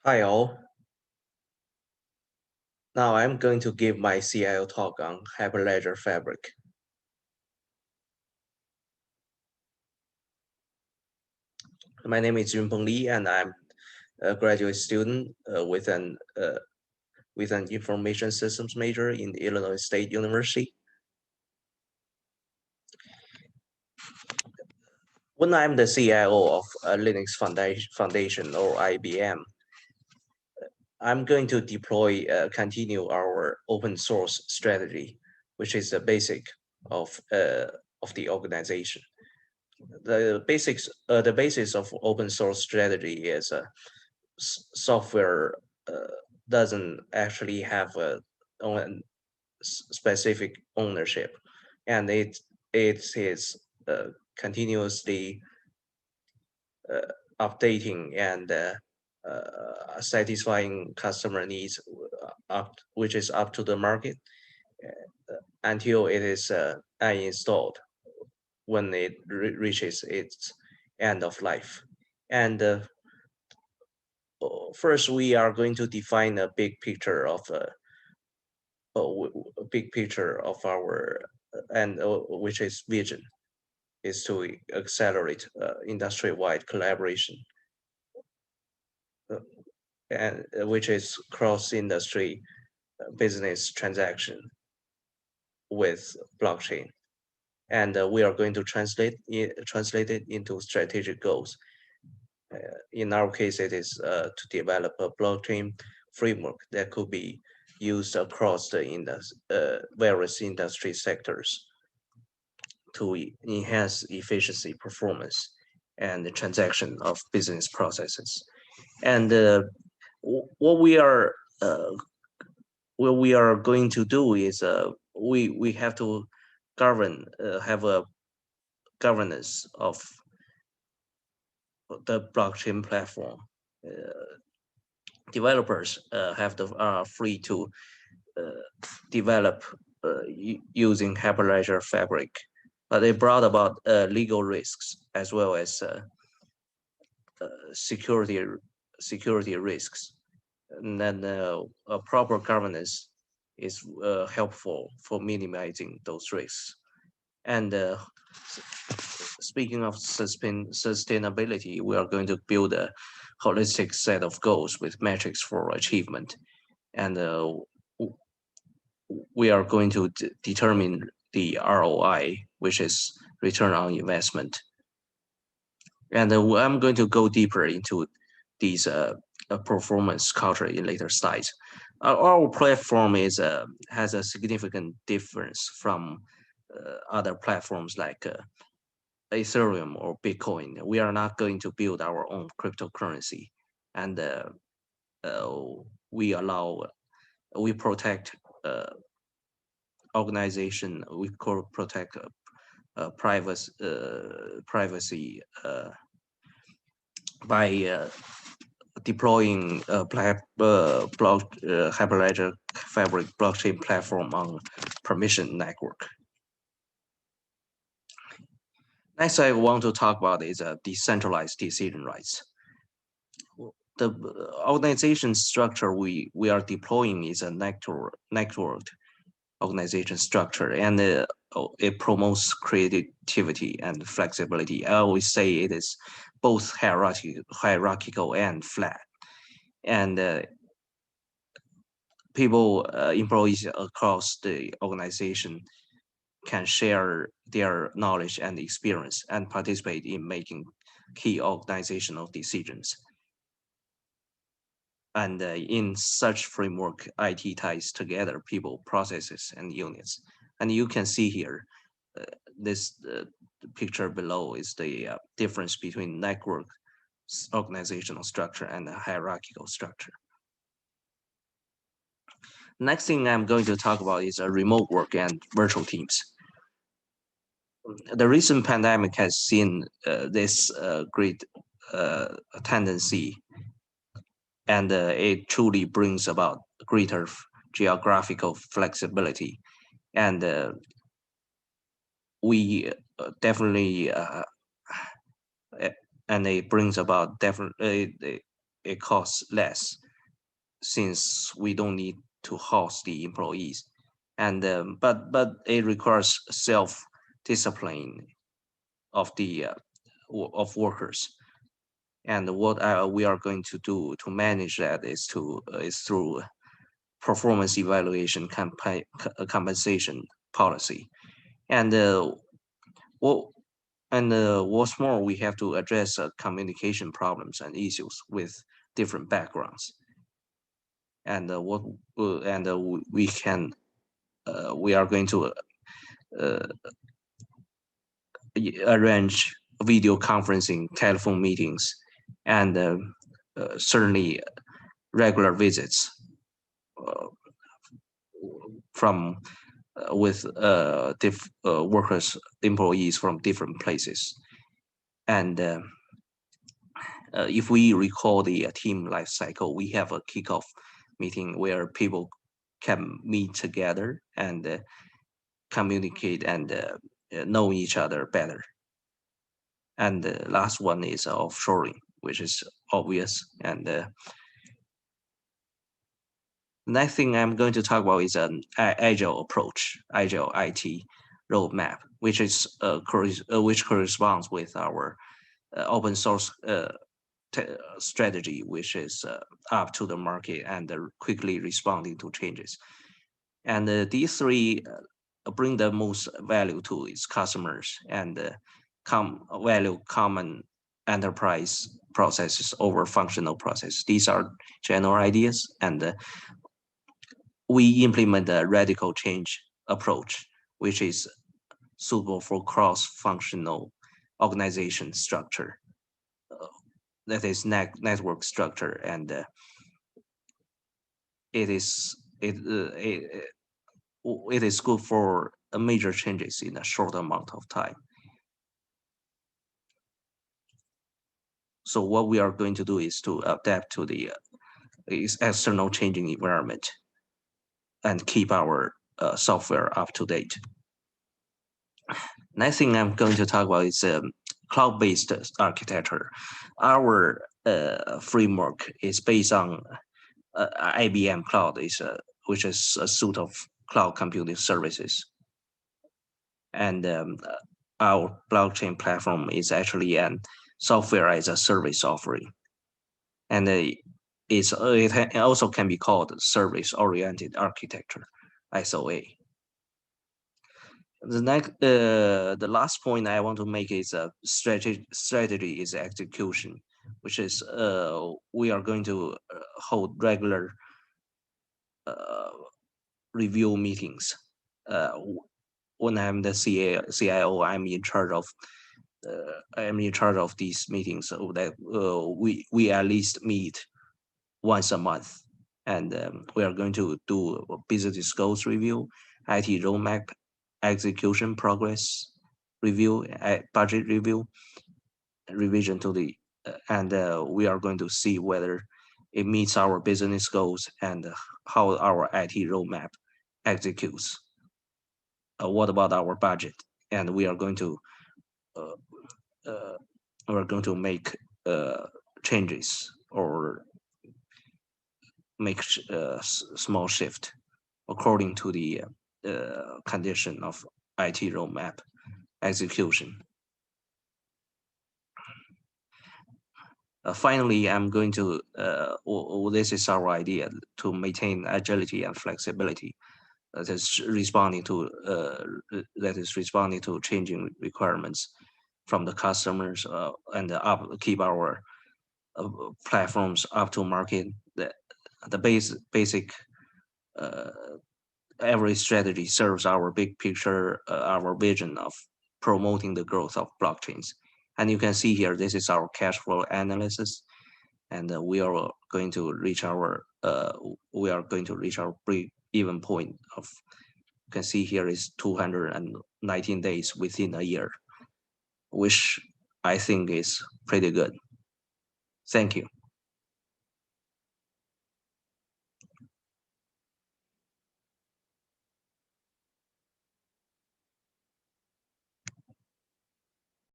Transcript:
Hi all. Now I'm going to give my CIO talk on Hyperledger Fabric. My name is Junpeng Li, and I'm a graduate student with an information systems major in Illinois State University. When I'm the CIO of Linux Foundation or IBM, I'm going to continue our open source strategy, which is the basic of the organization. The basis of open source strategy is software uh, doesn't actually have a own specific ownership, and it is continuously uh, updating and satisfying customer needs which is up to the market until it is uninstalled when it reaches its end of life. And first, we are going to define a big picture of our and which is vision is to accelerate industry-wide collaboration uh, and which is cross-industry business transaction with blockchain. And we are going to translate it into strategic goals. In our case, it is to develop a blockchain framework that could be used across the various industry sectors to enhance efficiency, performance, and the transaction of business processes. And what we are uh, what we are going to do is we have to have a governance of the blockchain platform. Uh, Developers are free to uh, develop using Hyperledger Fabric, but they brought about legal risks as well as security security risks. And then a proper governance is helpful for minimizing those risks. And speaking of sustainability, we are going to build a holistic set of goals with metrics for achievement. And we are going to determine the ROI, which is return on investment. And I'm going to go deeper into these performance culture in later slides. Our platform has a significant difference from other platforms like Ethereum or Bitcoin. We are not going to build our own cryptocurrency, and uh, we allow we protect uh, organization. We protect privacy by deploying Hyperledger Fabric blockchain platform on permission network. Next, I want to talk about is decentralized decision rights. The organization structure we are deploying is a networked organization structure, and it promotes creativity and flexibility. I always say it is both hierarchical and flat, and employees across the organization can share their knowledge and experience and participate in making key organizational decisions. And in such framework, IT ties together people, processes, and units. And you can see here, uh, this picture below is the difference between network organizational structure and the hierarchical structure. Next thing I'm going to talk about is remote work and virtual teams. The recent pandemic has seen this great tendency, and it truly brings about greater geographical flexibility. And we definitely, and it brings about definitely it costs less since we don't need to host the employees, and but it requires self-discipline of the of workers. And what we are going to do to manage that is through performance evaluation compensation policy. And what what's more, we have to address communication problems and issues with different backgrounds. And we can we are going to uh, arrange video conferencing, telephone meetings, and certainly regular visits uh, from with workers, employees from different places. And if we recall the team life cycle, we have a kickoff meeting where people can meet together and communicate and know each other better. And the last one is offshoring, which is obvious. And next thing I'm going to talk about is an agile approach, agile IT roadmap, which is which corresponds with our open source strategy, which is up to the market and quickly responding to changes. And these three bring the most value to its customers and value common enterprise processes over functional processes. These are general ideas, and we implement a radical change approach, which is suitable for cross-functional organization structure. That is network structure, and it is it is good for major changes in a short amount of time. So what we are going to do is to adapt to the external changing environment and keep our software up to date. Next thing I'm going to talk about is cloud-based architecture. Our framework is based on IBM Cloud, which is a suite of cloud computing services. And our blockchain platform is actually an software as a service offering. And it also can be called service-oriented architecture, SOA. The last point I want to make is strategy is execution, which is we are going to hold regular review meetings. When I'm the CIO, I'm in charge of these meetings, so that we at least meet once a month, and we are going to do a business goals review, IT roadmap execution progress review, budget review, revision to the, and we are going to see whether it meets our business goals and how our IT roadmap executes. What about our budget? And we are going to make changes or make small shift according to the condition of IT roadmap execution. Finally, I'm going to, this is our idea to maintain agility and flexibility that is responding to changing requirements from the customers and keep our platforms up to market. The basic every strategy serves our big picture, our vision of promoting the growth of blockchains. And you can see here, this is our cash flow analysis, and we are going to reach our break-even point of. You can see here is 219 days within a year, which I think is pretty good. Thank you.